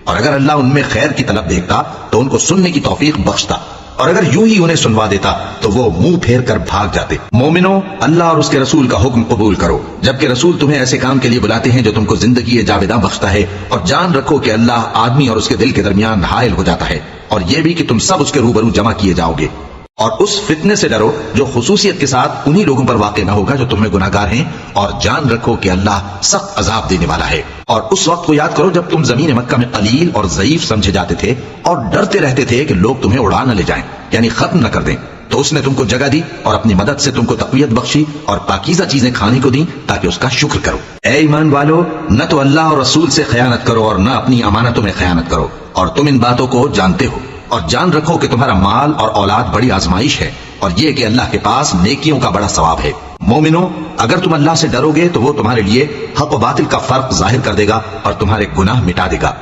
और अगर अल्लाह उनमें खैर की तलब देखता तो उनको सुनने की तौफीक बख्शता, और अगर यूं ही उन्हें सुनवा देता तो वो मुंह फेर कर भाग जाते। मोमिनो, अल्लाह और उसके रसूल का हुक्म कबूल करो, जबकि रसूल तुम्हें ऐसे काम के लिए बुलाते हैं जो तुमको जिंदगी जावेदा बख्शता है। और जान रखो कि अल्लाह आदमी और उसके दिल के दरमियान हायल हो जाता है, और यह भी कि तुम सब उसके रूबरू जमा किए जाओगे। और उस फितने से डरो जो खुसूसियत के साथ उन्हीं लोगों पर वाक़ न होगा जो तुम्हें गुनाहगार हैं, और जान रखो कि अल्लाह सख्त अजाब देने वाला है। और उस वक्त को याद करो जब तुम जमीन मक्का में कलील और ज़ईफ समझे जाते थे और डरते रहते थे कि लोग तुम्हें उड़ा न ले जाएं, यानी खत्म न कर दें। तो उसने तुमको जगह दी और अपनी मदद से तुमको तक़वियत बख्शी और पाकीज़ा चीजें खाने को दी ताकि उसका शुक्र करो। ए ईमान वालो, न तो अल्लाह और रसूल से खयानत करो और न अपनी अमानतों में खयानत करो, और तुम इन बातों को जानते हो। और जान रखो कि तुम्हारा माल और औलाद बड़ी आजमाइश है, और ये कि अल्लाह के पास नेकियों का बड़ा सवाब है। मोमिनो, अगर तुम अल्लाह से डरोगे तो वो तुम्हारे लिए हक व बातिल का फर्क जाहिर कर देगा और तुम्हारे गुनाह मिटा देगा।